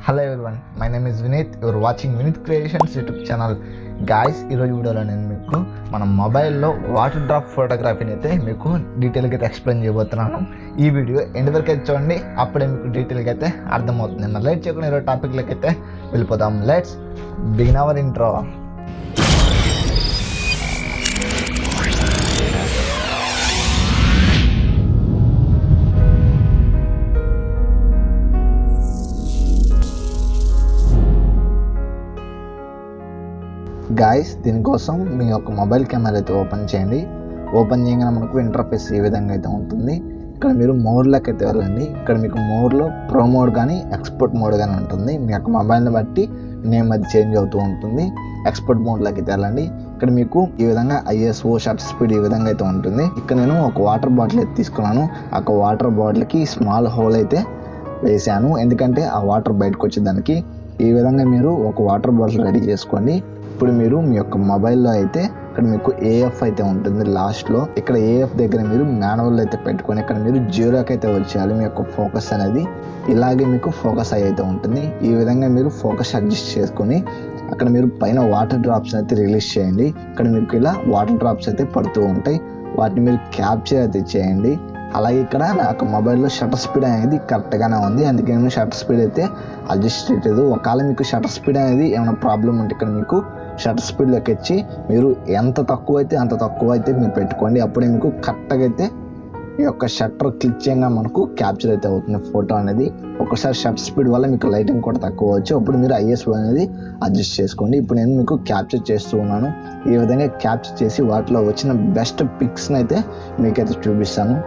Hello everyone, my name is Vineeth. You're watching Vineeth creations YouTube channel. Guys, ఈరోజు వీడియోలో నేను మీకు మన మొబైల్లో వాటర్ డ్రాప్ ఫోటోగ్రఫీని అయితే మీకు డీటెయిల్గా అయితే ఎక్స్ప్లెయిన్ చేయబోతున్నాను. ఈ వీడియో ఎండ్ వరకు అయితే చూడండి, అప్పుడే మీకు డీటెయిల్గా అయితే అర్థమవుతుంది. మరి లైట్ చేయకుండా ఈరోజు టాపిక్లోకి అయితే వెళ్ళిపోదాం. Let's begin our intro. Guys, దీనికోసం మీ యొక్క మొబైల్ కెమెరా అయితే ఓపెన్ చేయండి. ఓపెన్ చేయగానే మనకు ఇంటర్ఫేస్ ఈ విధంగా అయితే ఉంటుంది. ఇక్కడ మీరు మోడ్లోకి అయితే వెళ్ళండి. ఇక్కడ మీకు మోడ్లో ప్రో మోడ్ కానీ ఎక్స్పోర్ట్ మోడ్ కానీ ఉంటుంది. మీ యొక్క మొబైల్ని బట్టి నేమ్ అది చేంజ్ అవుతూ ఉంటుంది. ఎక్స్పోర్ట్ మోడ్లోకి అయితే వెళ్ళండి. ఇక్కడ మీకు ఈ విధంగా ISO షటర్ స్పీడ్ ఈ విధంగా అయితే ఉంటుంది. ఇక్కడ నేను ఒక వాటర్ బాటిల్ అయితే తీసుకున్నాను. ఆ వాటర్ బాటిల్కి స్మాల్ హోల్ అయితే వేసాను, ఎందుకంటే ఆ వాటర్ బయటకు వచ్చేదానికి. ఈ విధంగా మీరు ఒక వాటర్ బాటిల్ రెడీ చేసుకోండి. ఇప్పుడు మీరు మీ యొక్క మొబైల్లో అయితే ఇక్కడ మీకు AF అయితే ఉంటుంది లాస్ట్లో. ఇక్కడ AF దగ్గర మీరు మాన్యువల్ అయితే పెట్టుకొని ఇక్కడ మీరు 0కి అయితే వచ్చేయాలి. మీ యొక్క ఫోకస్ అనేది ఇలాగే మీకు ఫోకస్ అయితే ఉంటుంది. ఈ విధంగా మీరు ఫోకస్ అడ్జస్ట్ చేసుకొని అక్కడ మీరు పైన వాటర్ డ్రాప్స్ అయితే రిలీజ్ చేయండి. ఇక్కడ మీకు ఇలా వాటర్ డ్రాప్స్ అయితే పడుతూ ఉంటాయి. వాటిని మీరు క్యాప్చర్ అయితే చేయండి. అలాగే ఇక్కడ నాకు మొబైల్లో షటర్ స్పీడ్ అనేది కరెక్ట్గానే ఉంది, అందుకే నేను షటర్ స్పీడ్ అయితే అడ్జస్ట్ చేయలేదు. ఒకవేళ మీకు షటర్ స్పీడ్ అనేది ఏమైనా ప్రాబ్లం ఉంటే ఇక్కడ మీకు షటర్ స్పీడ్లోకి వచ్చి మీరు ఎంత తక్కువ అయితే మీరు పెట్టుకోండి. అప్పుడే మీకు కరెక్ట్గా అయితే ఈ యొక్క షట్టర్ క్లిక్ చేయగా మనకు క్యాప్చర్ అయితే అవుతుంది ఫోటో అనేది. ఒకసారి షటర్ స్పీడ్ వల్ల మీకు లైటింగ్ కూడా తక్కువ వచ్చు. అప్పుడు మీరు ISO అనేది అడ్జస్ట్ చేసుకోండి. ఇప్పుడు నేను మీకు క్యాప్చర్ చేస్తూ ఉన్నాను. ఈ విధంగా క్యాప్చర్ చేసి వాటిలో వచ్చిన బెస్ట్ పిక్స్ని అయితే మీకైతే చూపిస్తాను.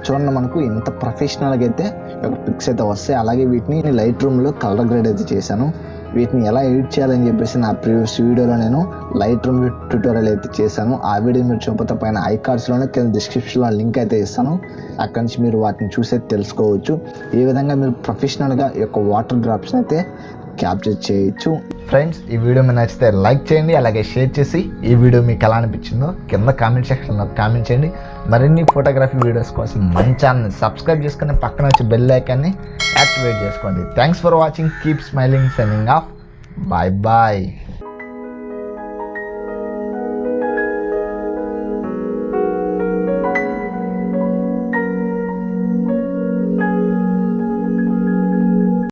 చూడండి, మనకు ఇంత ప్రొఫెషనల్గా అయితే ఒక పిక్స్ అయితే వస్తాయి. అలాగే వీటిని Lightroomలో కలర్ గ్రేడ్ అయితే చేశాను. వీటిని ఎలా ఎడిట్ చేయాలని చెప్పేసి నా ప్రీవియస్ వీడియోలో నేను Lightroom ట్యూటోరియల్ అయితే చేశాను. ఆ వీడియో మీరు చూపతే పైన ఐకార్డ్స్లోనే కింద డిస్క్రిప్షన్లో లింక్ అయితే ఇస్తాను. అక్కడి నుంచి మీరు వాటిని చూసి తెలుసుకోవచ్చు. ఈ విధంగా మీరు ప్రొఫెషనల్గా ఈ యొక్క వాటర్ డ్రాప్స్ అయితే క్యాప్చర్ చేయొచ్చు. ఫ్రెండ్స్, ఈ వీడియో మీకు నచ్చితే లైక్ చేయండి, అలాగే షేర్ చేసి ఈ వీడియో మీకు ఎలా అనిపించిందో కింద కామెంట్ సెక్షన్లో కామెంట్ చేయండి. మరిన్ని ఫోటోగ్రఫీ వీడియోస్ కోసం మన ఛానల్ని సబ్స్క్రైబ్ చేసుకుని పక్కన వచ్చి బెల్ ఐకాన్ని యాక్టివేట్ చేసుకోండి. Thanks for watching. Keep smiling. Signing off. Bye bye.